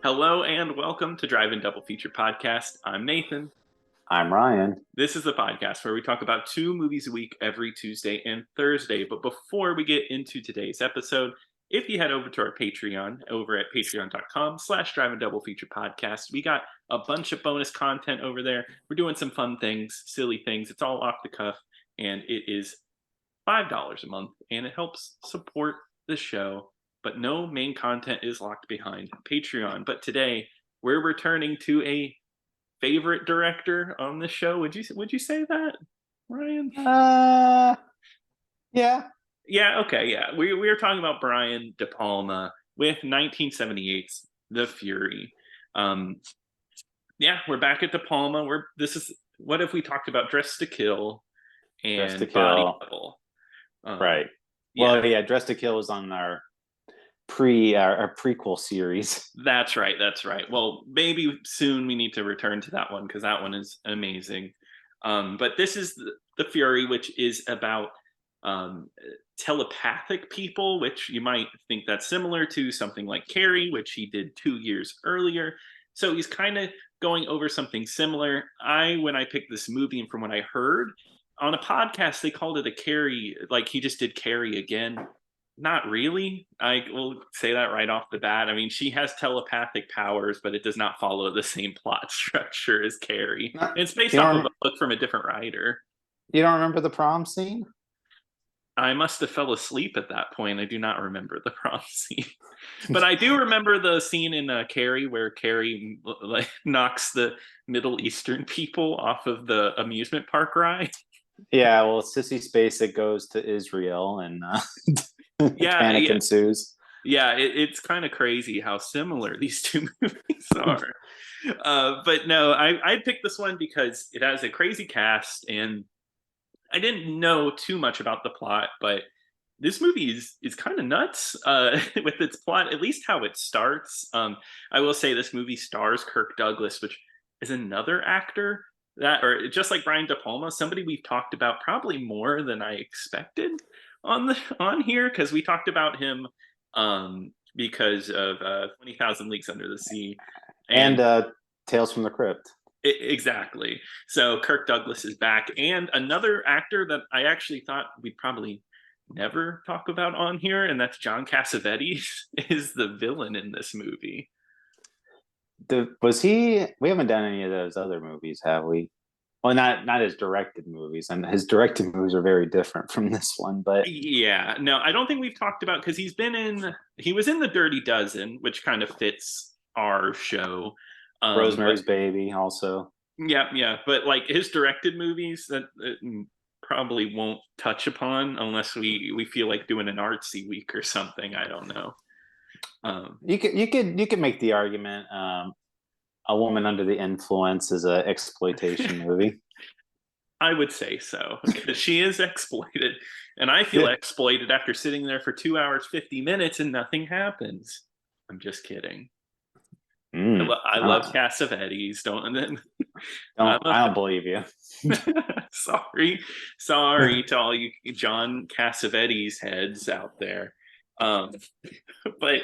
Hello and welcome to Drive-In Double Feature Podcast. I'm Nathan. I'm Ryan. This is the podcast where we talk about 2 movies a week every Tuesday and Thursday. But before we get into today's episode, if you head over to our Patreon over at patreon.com/Drive-In Double Feature Podcast, we got a bunch of bonus content over there. We're doing some fun things, silly things. It's all off the cuff, and it is $5 a month, and it helps support the show. But no main content is locked behind Patreon. But today we're returning to a favorite director on the show. Would you say that, Ryan? Yeah. Yeah, okay, yeah. We were talking about Brian De Palma with 1978's The Fury. Yeah, we're back at De Palma. What if we talked about Dress to Kill and Dress to Body Kill. Double? Right. Yeah. Well, yeah, Dress to Kill was on our prequel series. That's right. Well, maybe soon we need to return to that one because that one is amazing. But this is the Fury, which is about telepathic people, which you might think that's similar to something like Carrie, which he did 2 years earlier. So he's kind of going over something similar. When I picked this movie, and from what I heard on a podcast, they called it a Carrie, like he just did Carrie again. Not really. I will say that right off the bat. I mean, she has telepathic powers, but it does not follow the same plot structure as Carrie. It's based off of a book from a different writer. You don't remember the prom scene? I must have fell asleep at that point. I do not remember the prom scene. But I do remember the scene in Carrie where Carrie knocks the Middle Eastern people off of the amusement park ride. Yeah, well, Sissy Spacek goes to Israel and panic ensues. Yeah, it's kind of crazy how similar these 2 movies are. But no, I picked this one because it has a crazy cast, and I didn't know too much about the plot, but this movie is kind of nuts with its plot, at least how it starts. I will say this movie stars Kirk Douglas, which is another actor or just like Brian De Palma, somebody we've talked about probably more than I expected on here, because we talked about him because of 20,000 Leagues Under the Sea and Tales from the Crypt. Exactly. So Kirk Douglas is back, and another actor that I actually thought we'd probably never talk about on here, and that's John Cassavetes is the villain in this movie. We haven't done any of those other movies, have we? Well, not his directed movies, and his directed movies are very different from this one. But yeah, no, I don't think we've talked about, because he was in The Dirty Dozen, which kind of fits our show. Rosemary's Baby also. Yeah, but like his directed movies that probably won't touch upon unless we feel like doing an artsy week or something. I don't know. You could make the argument A Woman Under the Influence is an exploitation movie. I would say so, because she is exploited, and I feel exploited after sitting there for 2 hours 50 minutes and nothing happens. I'm just kidding. I love Cassavetes. I don't believe you. Sorry to all you John Cassavetes heads out there. But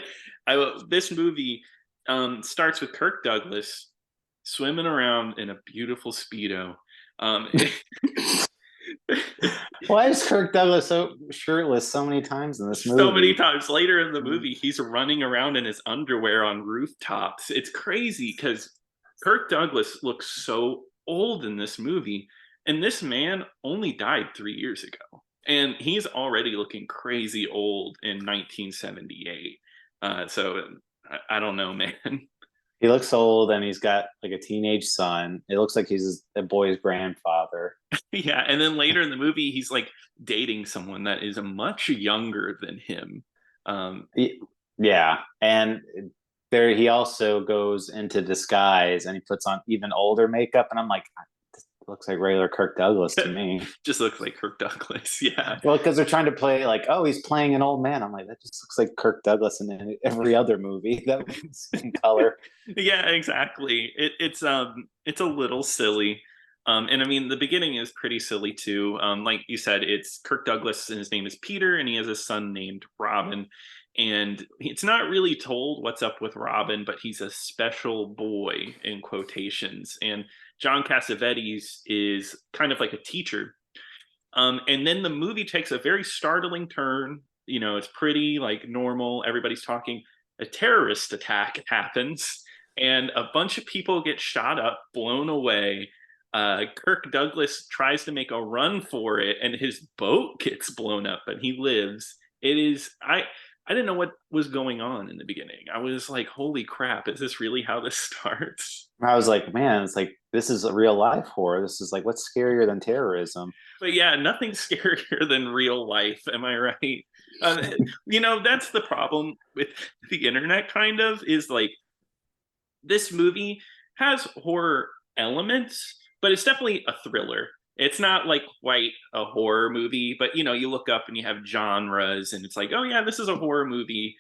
this movie starts with Kirk Douglas swimming around in a beautiful Speedo. Why is Kirk Douglas so shirtless so many times in this movie? So many times later in the movie, he's running around in his underwear on rooftops. It's crazy because Kirk Douglas looks so old in this movie, and this man only died 3 years ago, and he's already looking crazy old in 1978. So I don't know, man. He looks old, and he's got like a teenage son. It looks like he's a boy's grandfather. Yeah, and then later in the movie, he's like dating someone that is much younger than him. Yeah, and there he also goes into disguise, and he puts on even older makeup, and I'm like, this looks like regular Kirk Douglas to me. Just looks like Kirk Douglas, yeah. Well, because they're trying to play like, oh, he's playing an old man. I'm like, that just looks like Kirk Douglas in every other movie that was in color. Yeah, exactly. It's a little silly. And I mean, the beginning is pretty silly too. Like you said, it's Kirk Douglas, and his name is Peter, and he has a son named Robin. And it's not really told what's up with Robin, but he's a special boy in quotations. And John Cassavetes is kind of like a teacher. And then the movie takes a very startling turn. You know, it's pretty like normal. Everybody's talking. A terrorist attack happens, and a bunch of people get shot up, blown away. Kirk Douglas tries to make a run for it, and his boat gets blown up, but he lives. It is I didn't know what was going on in the beginning. I was like, "Holy crap! Is this really how this starts?" I was like, man, it's like this is a real life horror. This is like what's scarier than terrorism? But yeah, nothing's scarier than real life. Am I right? You know, that's the problem with the internet. Kind of is like this movie has horror elements, but it's definitely a thriller. It's not like quite a horror movie, but you know, you look up and you have genres, and it's like, oh yeah, this is a horror movie.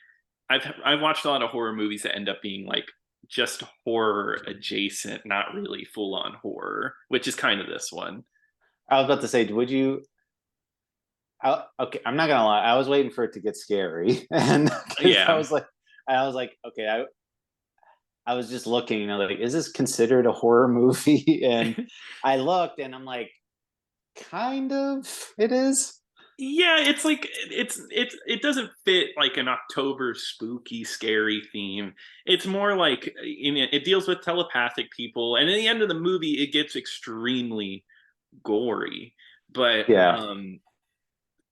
I've watched a lot of horror movies that end up being like just horror adjacent, not really full on horror, which is kind of this one. I was about to say, would you? Okay, I'm not gonna lie. I was waiting for it to get scary, and Yeah. I was like, okay, I was just looking, you know, like, is this considered a horror movie? And I looked, and I'm like, kind of, it is. Yeah, it's like it doesn't fit like an October spooky scary theme. It's more like you know, it deals with telepathic people, and at the end of the movie, it gets extremely gory. But Yeah,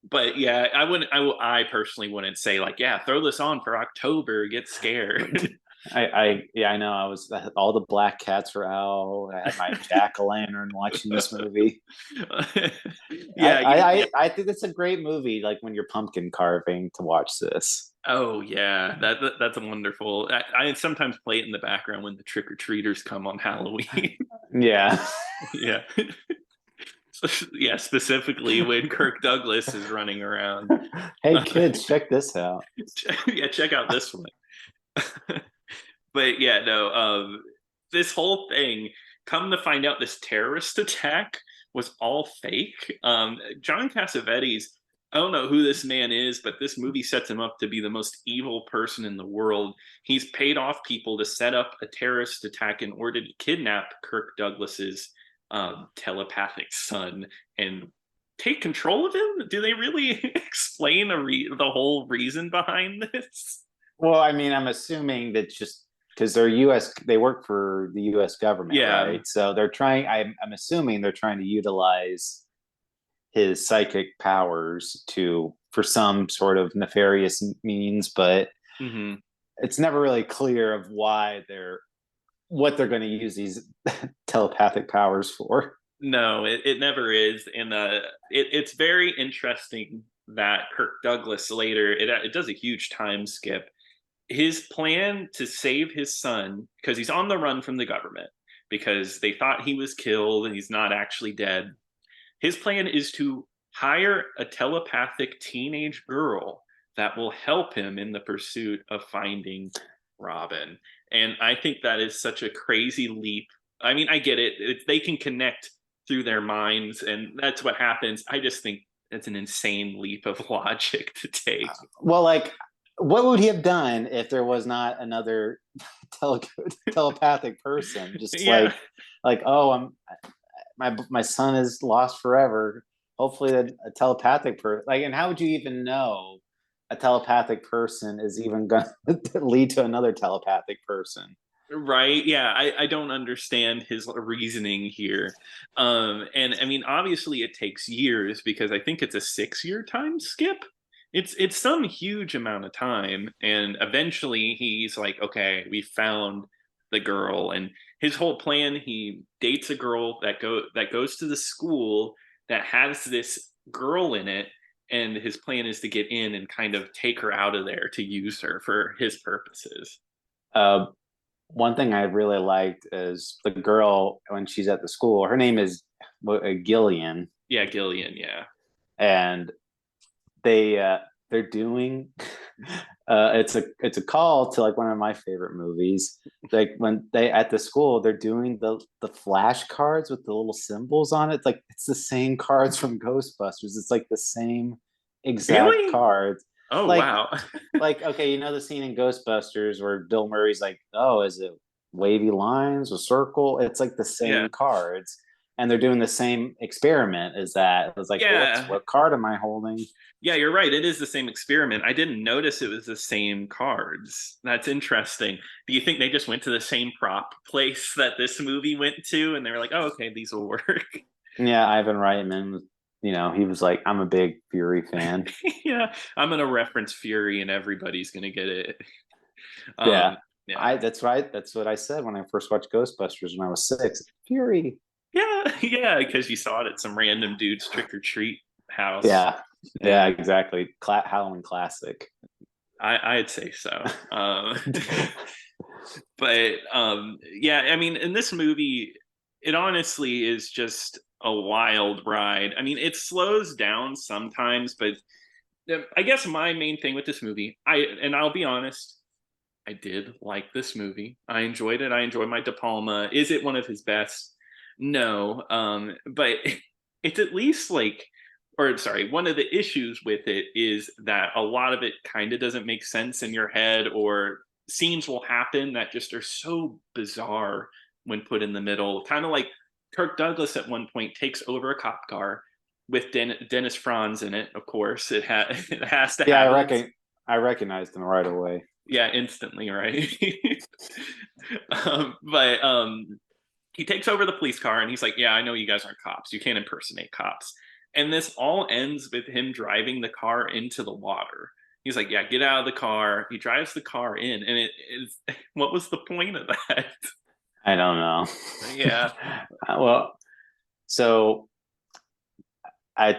but yeah, I wouldn't. I personally wouldn't say like, yeah, throw this on for October, get scared. yeah, I know. I was all the black cats were out. I had my jack o' lantern watching this movie. Yeah, you, I think it's a great movie. Like when you're pumpkin carving to watch this. oh yeah, that's wonderful. I sometimes play it in the background when the trick or treaters come on Halloween. Yeah. Yeah, yeah, specifically when Kirk Douglas is running around. Hey kids, check this out. Yeah, check out this one. But yeah, no, this whole thing, come to find out, this terrorist attack was all fake. John Cassavetes, I don't know who this man is, but this movie sets him up to be the most evil person in the world. He's paid off people to set up a terrorist attack in order to kidnap Kirk Douglas's telepathic son and take control of him. Do they really explain the whole reason behind this? Well, I mean, I'm assuming that just because they're U.S., they work for the U.S. government, Yeah. right? So they're trying. I'm assuming they're trying to utilize his psychic powers to for some sort of nefarious means, but Hmm. it's never really clear of why they're what they're going to use these telepathic powers for. No, it never is, and it's very interesting that Kirk Douglas later it does a huge time skip. His plan to save his son because he's on the run from the government because they thought he was killed and he's not actually dead. His plan is to hire a telepathic teenage girl that will help him in the pursuit of finding Robin. And I think that is such a crazy leap. I mean, I get it. They can connect through their minds, and that's what happens. I just think it's an insane leap of logic to take. Well, like, what would he have done if there was not another tele- telepathic person? Just Yeah. like, oh, my son is lost forever. Hopefully, a telepathic person. Like, and how would you even know a telepathic person is even going to lead to another telepathic person? Right. Yeah. I don't understand his reasoning here. And I mean, obviously it takes years because I think it's a 6 year time skip. It's some huge amount of time. And eventually he's like, okay, we found the girl. And his whole plan, he dates a girl that goes to the school that has this girl in it. And his plan is to get in and kind of take her out of there to use her for his purposes. Uh, One thing I really liked is the girl when she's at the school. Her name is Gillian, Yeah, Gillian, yeah. and they they're doing It's a call to like one of my favorite movies. Like when they at the school, they're doing the flashcards with the little symbols on it. It's the same cards from Ghostbusters. It's like the same exact Really? cards. Oh Like wow. okay, you know the scene in Ghostbusters where Bill Murray's like, oh, is it wavy lines, a circle? It's like the Yeah. same cards, and they're doing the same experiment. Is that it was like, Yeah. what card am I holding? Yeah, you're right. It is the same experiment. I didn't notice it was the same cards. That's interesting. Do you think they just went to the same prop place that this movie went to and they were like, oh, okay, these will work? Yeah, Ivan Reitman, he was like, I'm a big Fury fan. Yeah, I'm going to reference Fury and everybody's going to get it. Yeah. Yeah. That's what I said when I first watched Ghostbusters when I was 6. Fury. Yeah. Yeah. Because you saw it at some random dude's trick or treat house. Yeah. Yeah, Yeah. exactly. Halloween classic. I'd say so. But yeah, I mean, in this movie, it honestly is just a wild ride. I mean, it slows down sometimes, but I guess my main thing with this movie, I'll be honest, I did like this movie. I enjoyed it. I enjoyed my De Palma. Is it one of his best? No, but it's at least like, or sorry, one of the issues with it is that a lot of it kind of doesn't make sense in your head, or scenes will happen that just are so bizarre when put in the middle. Kind of like Kirk Douglas at one point takes over a cop car with Dennis Franz in it. Of course, it has to Yeah, happen. I recognized him right away. Yeah, instantly, right? But he takes over the police car and he's like, yeah, I know you guys aren't cops, you can't impersonate cops. And this all ends with him driving the car into the water. He's like, yeah, get out of the car. He drives the car in, and it is what was the point of that? I don't know. Yeah. Well, so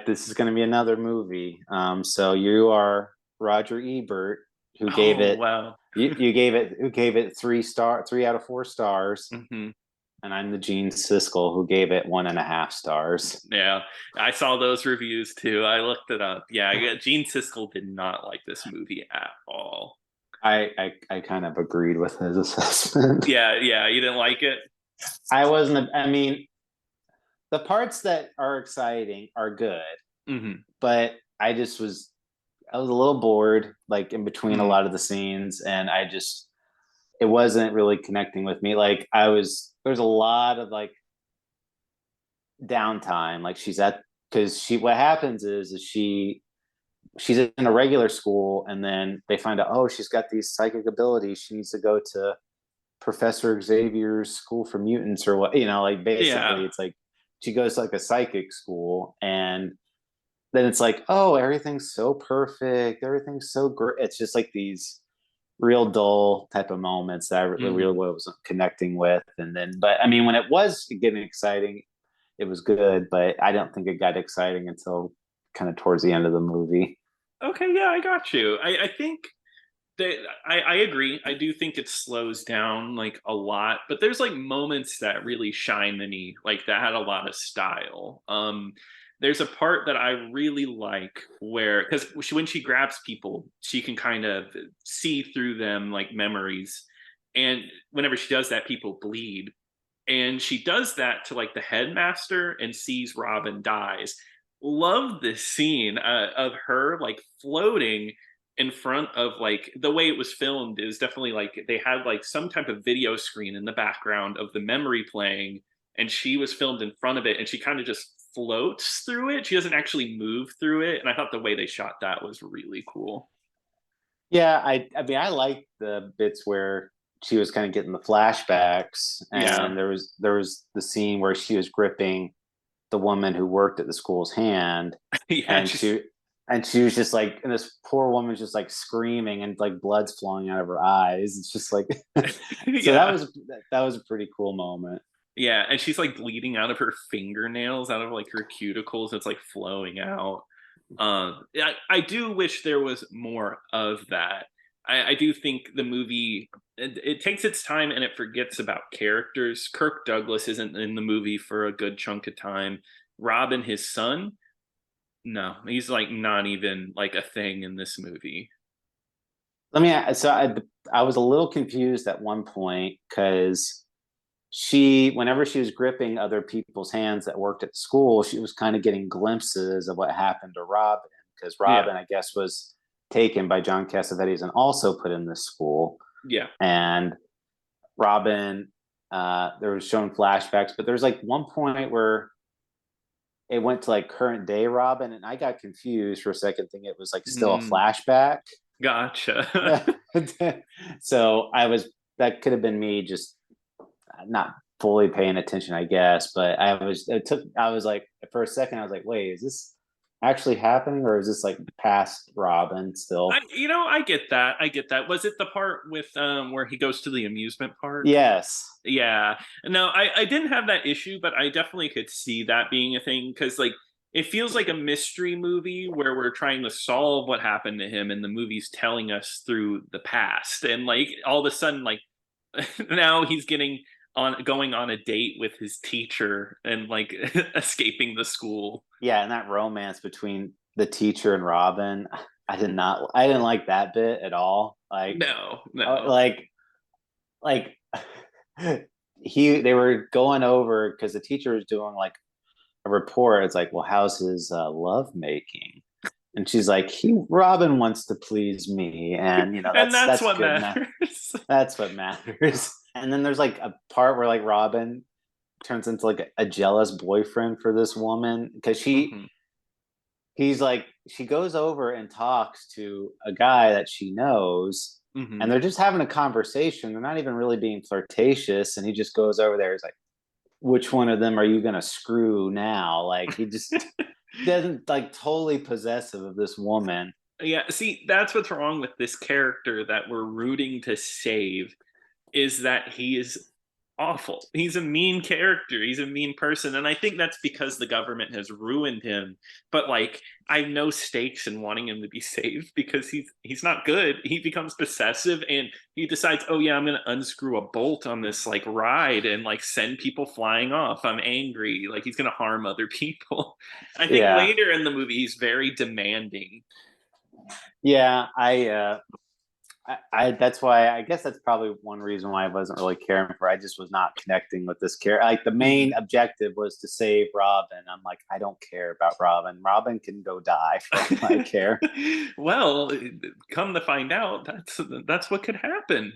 this is going to be another movie. So you are Roger Ebert, who gave Oh it wow. you gave it 3 out of 4 stars, Hmm. and I'm the Gene Siskel who gave it 1.5 stars. Yeah, I saw those reviews too. I looked it up. Yeah, Gene Siskel did not like this movie at all. I kind of agreed with his assessment. Yeah, yeah, you didn't like it. I wasn't. I mean, the parts that are exciting are good, Hmm. but I was a little bored, like in between a Mm. lot of the scenes, and it wasn't really connecting with me. There's a lot of like downtime. Like because what happens is she's in a regular school, and then they find out, oh, she's got these psychic abilities. She needs to go to Professor Xavier's School for Mutants, or what, like basically Yeah. it's like she goes to like a psychic school, and then it's like, oh, everything's so perfect, everything's so great. It's just like these real dull type of moments that I really Hmm. wasn't connecting with. And then, but I mean, when it was getting exciting, it was good, but I don't think it got exciting until kind of towards the end of the movie. Okay, yeah, I got you. I think that I agree. I do think it slows down like a lot, but there's like moments that really shine to me, like that had a lot of style. There's a part that I really like where, because when she grabs people, she can kind of see through them like memories, and whenever she does that, people bleed. And she does that to like the headmaster and sees Robin dies. Love this scene of her like floating in front of like the way it was filmed is definitely like they had like some type of video screen in the background of the memory playing, and she was filmed in front of it, and she kind of just floats through it. She doesn't actually move through it, and I thought the way they shot that was really cool. Yeah, I mean, I like the bits where she was kind of getting the flashbacks, Yeah. and there was the scene where she was gripping the woman who worked at the school's hand, Yeah, and just she was just like, and this poor woman's just like screaming, and like blood's flowing out of her eyes. It's just like, so yeah. that was a pretty cool moment. Yeah, and she's like bleeding out of her fingernails, out of like her cuticles. It's like flowing out. I do wish there was more of that. I do think the movie it takes its time and it forgets about characters. Kirk Douglas isn't in the movie for a good chunk of time. Robin, his son, no, he's like not even like a thing in this movie. I was a little confused at one point because whenever she was gripping other people's hands that worked at the school, she was kind of getting glimpses of what happened to Robin because Yeah, Robin, I guess, was taken by John Cassavetes and also put in this school. yeah. And Robin, there was shown flashbacks, but there's like one point where it went to like current day Robin, and I got confused for a second, thinking it was like still a Mm, flashback. gotcha. So that could have been me just not fully paying attention, I guess. But I was like, for a second, I was like, wait, is this actually happening, or is this like past Robin still? I get that. I get that. Was it the part with where he goes to the amusement park? Yes. Yeah. No, I didn't have that issue, but I definitely could see that being a thing because like it feels like a mystery movie where we're trying to solve what happened to him and the movie's telling us through the past. And like all of a sudden, like now he's getting on going on a date with his teacher and like escaping the school. Yeah, and that romance between the teacher and Robin, I didn't like that bit at all. No, Uh, no. like, like they were going over because the teacher was doing like a report. It's like, well, how's his love making? And she's like, he Robin wants to please me, and And that's that's what good. matters. That's what matters. And then there's like a part where like Robin turns into like a jealous boyfriend for this woman because Hmm. he's like she goes over and talks to a guy that she knows, and Hmm. they're just having a conversation. They're not even really being flirtatious, and he just goes over there. He's like, which one of them are you gonna screw now? Like he just doesn't, like, totally possessive of this woman. Yeah, see, that's what's wrong with this character that we're rooting to save is that he is awful. He's a mean character. He's a mean person. And I think that's because the government has ruined him. But like I have no stakes in wanting him to be saved because he's not good. He becomes possessive and he decides, "Oh yeah, I'm going to unscrew a bolt on this like ride and like send people flying off. I'm angry." Like he's going to harm other people. I think Yeah, later in the movie he's very demanding. yeah. That's why I guess that's probably one reason why I wasn't really caring for. I just was not connecting with this character. Like the main Mhm. objective was to save Robin. I'm like, I don't care about Robin. Robin can go die for all I care. Well, come to find out, that's what could happen.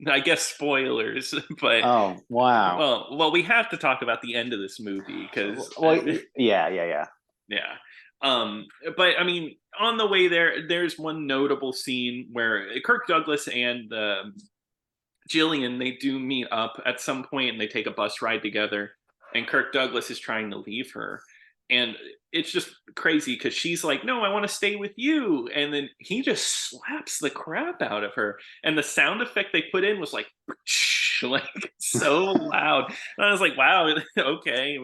I guess spoilers, but Oh wow. we have to talk about the end of this movie because Well, yeah. yeah. Um, but I mean, on the way there, there's one notable scene where Kirk Douglas and Jillian they do meet up at some point and they take a bus ride together. And Kirk Douglas is trying to leave her, and it's just crazy because she's like, "No, I want to stay with you," and then he just slaps the crap out of her. And the sound effect they put in was like, like so loud. And I was like, "Wow, okay."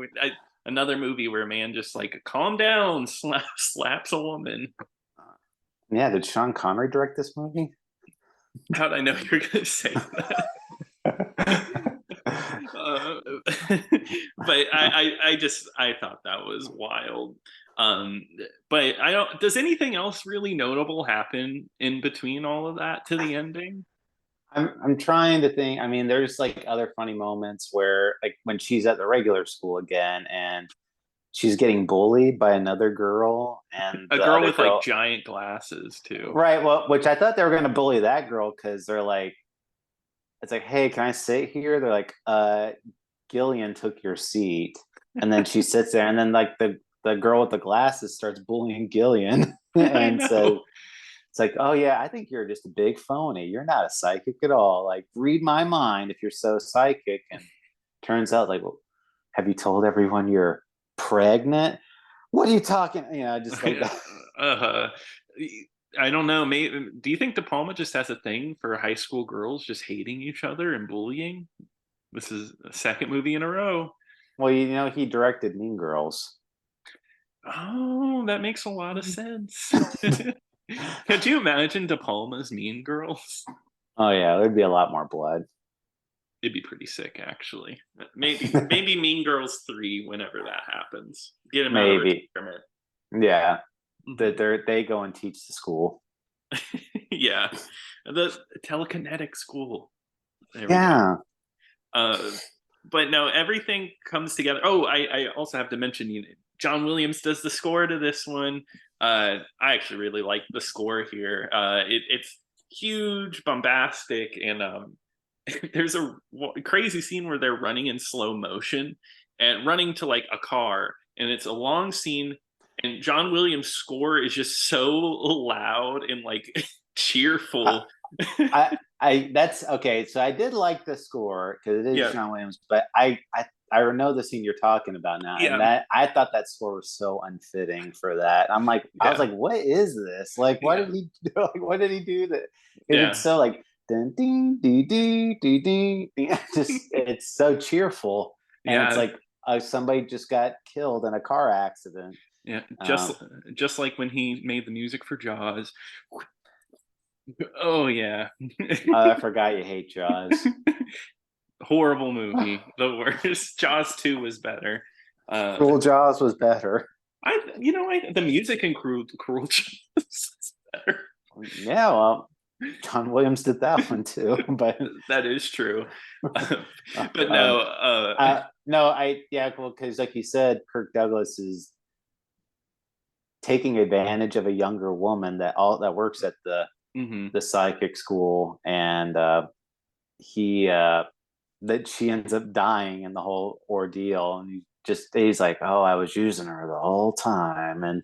Another movie where a man just like calm down, slaps a woman. Yeah, did Sean Connery direct this movie? How'd I know you were going to say that? uh, but I thought that was wild. Um, but I don't. Does anything else really notable happen in between all of that to the ending? I'm trying to think. I mean, there's like other funny moments where like when she's at the regular school again and she's getting bullied by another girl, and A the girl other with like girl, giant glasses too. right? Well, which I thought they were going to bully that girl because they're like, it's like, hey, can I sit here? They're like, Gillian took your seat, and then she sits there, and then like the girl with the glasses starts bullying Gillian I and says, know. it's like, oh yeah, I think you're just a big phony. You're not a psychic at all. Like, read my mind if you're so psychic. And turns out, like, well, have you told everyone you're pregnant? What are you talking? Just like that. uh, I don't know. Maybe do you think De Palma just has a thing for high school girls just hating each other and bullying? This is a second movie in a row. Well, he directed Mean Girls. Oh, that makes a lot of sense. Could you imagine De Palma's Mean Girls? Oh yeah, there'd be a lot more blood. It'd be pretty sick, actually. Maybe Mean Girls 3 whenever that happens. Get him out of Maybe. retirement. Yeah. Mhm. They go and teach the school. Yeah, the telekinetic school. There we go. Yeah. Uh, but no, everything comes together. Oh, I also have to mention, John Williams does the score to this one. I actually really like the score here. It's huge, bombastic, and there's a crazy scene where they're running in slow motion and running to like a car, and it's a long scene. And John Williams' score is just so loud and like cheerful. I that's okay. So I did like the score because it is Yeah, John Williams, but I know the scene you're talking about now, and yeah, that I thought that score was so unfitting for that. I'm like, I was yeah, like, what is this? Like, what yeah, did he do? Like, what did he do that? Because it's yeah, so like ding ding dee dee dee dee dee. Just it's so cheerful, and it's yeah. like somebody just got killed in a car accident. Yeah, Um, just like when he made the music for Jaws. Oh yeah. I forgot you hate Jaws. Horrible movie. The worst. Jaws 2 was better. Cruel Jaws was better. The music in Cruel Jaws is better. Yeah, well, John Williams did that one too, but That is true. But um, no, no, yeah, well, because like you said, Kirk Douglas is taking advantage of a younger woman that works at mhm. the psychic school, and he that she ends up dying in the whole ordeal, and he's like, oh, I was using her the whole time,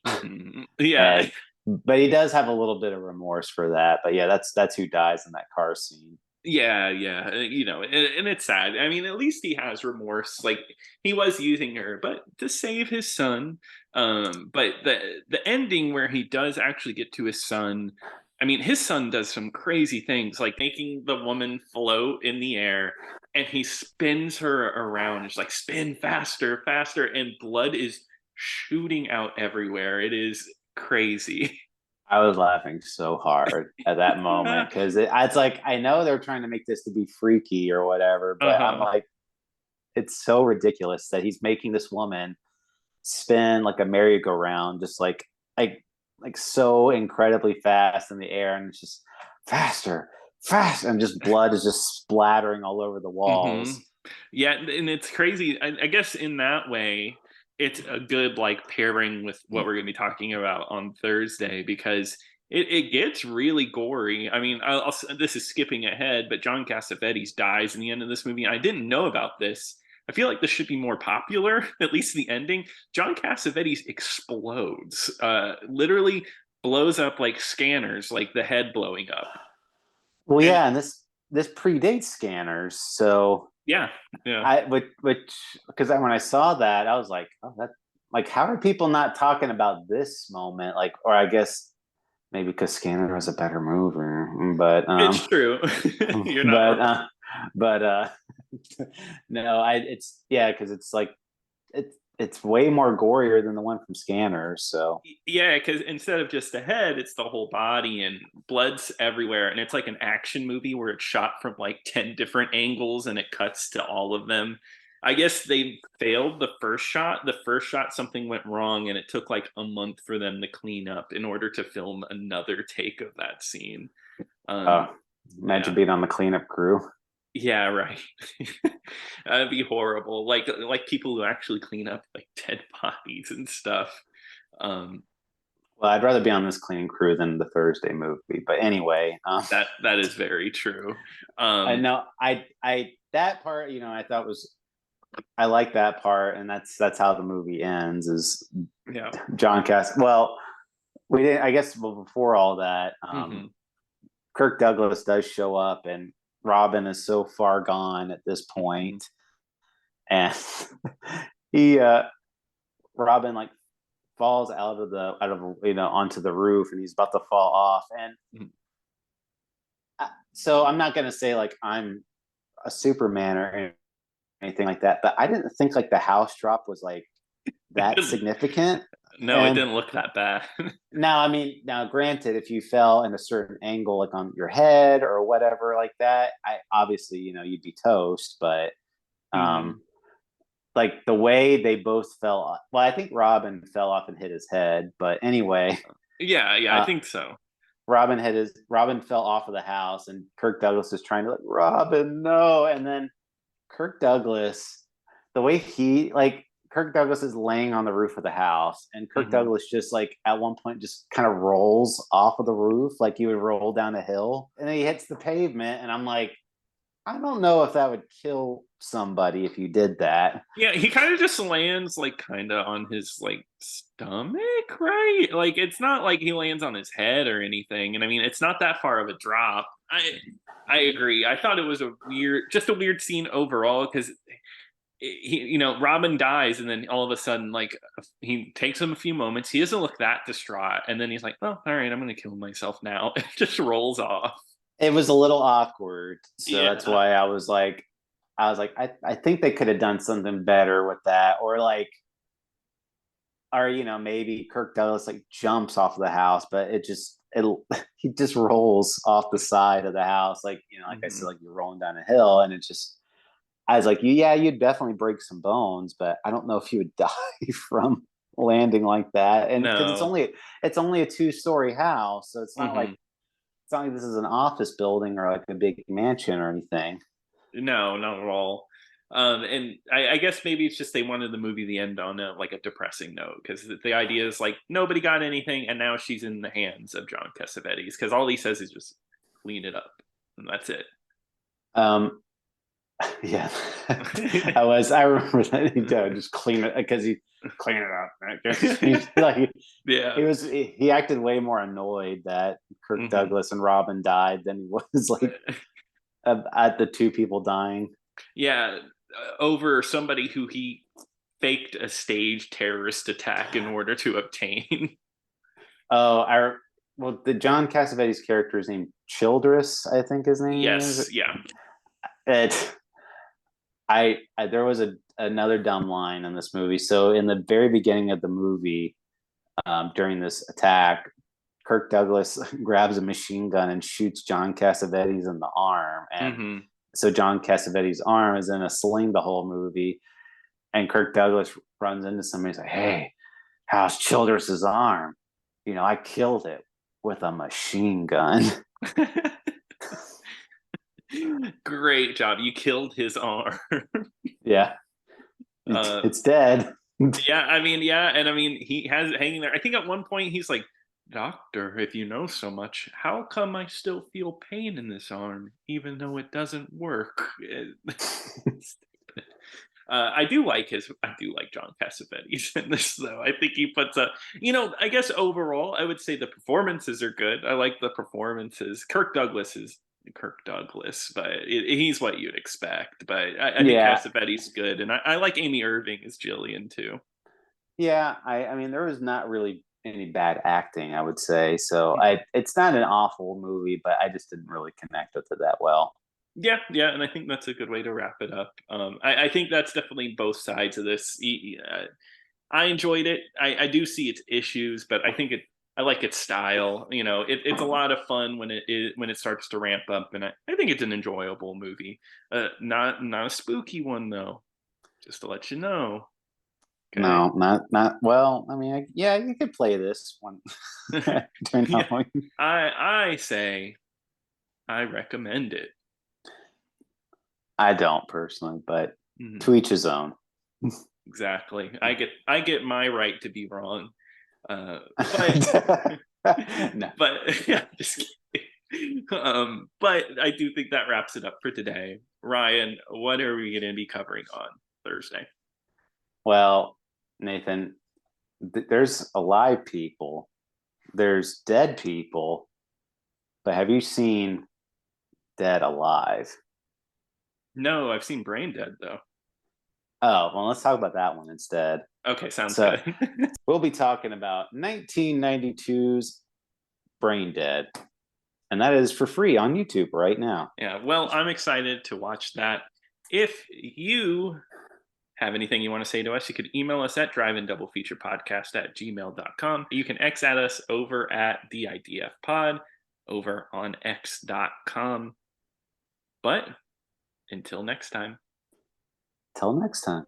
Mhm. Yeah. and but he does have a little bit of remorse for that. But yeah, that's who dies in that car scene. Yeah, yeah, and it's sad. I mean, at least he has remorse. Like he was using her, but to save his son. But the ending where he does actually get to his son. I mean, his son does some crazy things, like making the woman float in the air, and he spins her around. It's like spin faster, faster, and blood is shooting out everywhere. It is crazy. I was laughing so hard at that moment because it's like I know they're trying to make this to be freaky or whatever, Uh but I'm huh. like, it's so ridiculous that he's making this woman spin like a merry-go-round, just like so incredibly fast in the air, and it's just faster, fast, and just blood is just splattering all over the Hmm. walls. Yeah, and it's crazy. I guess in that way, it's a good like pairing with what we're going to be talking about on Thursday because it gets really gory. I mean, this is skipping ahead, but John Cassavetes dies in the end of this movie. I didn't know about this. I feel like this should be more popular, at least the ending. John Cassavetes explodes, literally blows up like scanners, like the head blowing up. Well, And yeah, and this predates scanners, so yeah, yeah. which because when I saw that, I was like, oh, that like how are people not talking about this moment? Like, or I guess maybe because Scanner was a better mover, It's true. You're not but wrong. but no, I it's yeah, because it's like it's way more gorier than the one from Scanner. So Yeah, because instead of just a head, it's the whole body and blood's everywhere. And it's like an action movie where it's shot from like 10 different angles and it cuts to all of them. I guess they failed the first shot. The first shot, something went wrong, and it took like a month for them to clean up in order to film another take of that scene. uh, Um, imagine yeah. being on the cleanup crew. Yeah, right. That'd be horrible. Like people who actually clean up like dead bodies and stuff. Um, Well, I'd rather be on this cleaning crew than the Thursday movie. But anyway, that is very true. I Um, know I that part, I thought was I like that part, and that's how the movie ends. Is yeah. John Cass? Well, we didn't. I guess before all that, Hmm. Kirk Douglas does show up, and Robin is so far gone at this Hmm. point, and he Robin like falls out of onto the roof, and he's about to fall off, and so I'm not gonna say like I'm a Superman or anything like that, but I didn't think like the house drop was like that significant. No, it And didn't look that bad. now, I mean, now granted, if you fell in a certain angle, like on your head or whatever, like that, I obviously, you'd be toast. But Hmm. um, like the way they both fell, well, I think Robin fell off and hit his head. But anyway, Yeah, yeah, I uh, think so. Robin fell off of the house, and Kirk Douglas is trying to like Robin, no, and then Kirk Douglas, the way he like Kirk Douglas is laying on the roof of the house, and Kirk Hmm. Douglas just like at one point just kind of rolls off of the roof like he would roll down a hill, and then he hits the pavement, and I'm like, I don't know if that would kill somebody if you did that. Yeah, he kind of just lands like kind of on his like stomach, right? Like it's not like he lands on his head or anything. And I mean, it's not that far of a drop. I agree. I thought it was just a weird scene overall because Robin dies, and then all of a sudden, like he takes him a few moments. He doesn't look that distraught, and then he's like, "Well, all right, I'm gonna kill myself now." It just rolls off. It was a little awkward, so that's Yeah. why I think they could have done something better with that, or maybe Kirk Douglas like jumps off of the house, but it he just rolls off the side of the house, like like I said, Mhm. like you're rolling down a hill, and I was like, yeah, you'd definitely break some bones, but I don't know if you would die from landing like that, and because No. it's only a 2-story house, so Hmm. it's not like this is an office building or like a big mansion or anything. No, not at all. And I guess maybe it's just they wanted the movie to end on like a depressing note because the idea is like nobody got anything, and now she's in the hands of John Cassavetes because all he says is just clean it up, and that's it. Um, yeah, I remember that he just clean it because he clean it up. Yeah. He acted way more annoyed that Kirk Hmm. Douglas and Robin died than he was like at the two people dying. Yeah, over somebody who he faked a staged terrorist attack in order to obtain. Oh, the John Cassavetes character is named Childress, I think his name is. Yes, yeah. It there was another dumb line in this movie. So in the very beginning of the movie, during this attack, Kirk Douglas grabs a machine gun and shoots John Cassavetes in the arm, and Hmm. so John Cassavetes' arm is in a sling the whole movie. And Kirk Douglas runs into somebody. He's like, "Hey, how's Childress's arm? I killed it with a machine gun." Great job. You killed his arm. Yeah, uh, it's dead. yeah, I mean, yeah, and I mean, he has it hanging there. I think at one point he's like, "Doctor, if you know so much, how come I still feel pain in this arm, even though it doesn't work?" I do like John Cassavetes in this though. I think he puts a, I guess overall, I would say the performances are good. I like the performances. Kirk Douglas is Kirk Douglas, but he's what you'd expect. But I think Yeah, Cassavetes is good, and I like Amy Irving as Jillian too. yeah. I mean, there was not really any bad acting, I would say. So Mhm. it's not an awful movie, but I just didn't really connect with it that well. Yeah, yeah, and I think that's a good way to wrap it up. I think that's definitely both sides of this. I enjoyed it. I do see its issues, but I think it. I like its style. It's a lot of fun when it starts to ramp up, and I think it's an enjoyable movie. Not a spooky one though. Just to let you know. Okay. No, not well. I mean, yeah, you could play this one during Yeah. Halloween. I say I recommend it. I don't personally, but Mhm. to each his own. Exactly. I get my right to be wrong. But No, but yeah, just kidding. But I do think that wraps it up for today. Ryan, what are we going to be covering on Thursday? well, Nathan, there's alive people, there's dead people, but have you seen Dead Alive? No, I've seen Brain Dead though. Oh, well, let's talk about that one instead. Okay, sounds So good. we'll be talking about 1992's Brain Dead, and that is for free on YouTube right now. Yeah, well, I'm excited to watch that. If you have anything you want to say to us, you could email us at drivein-double-feature-podcast@gmail.com. You can X at us over at the IDF pod over on x.com. But until next time. Till next time.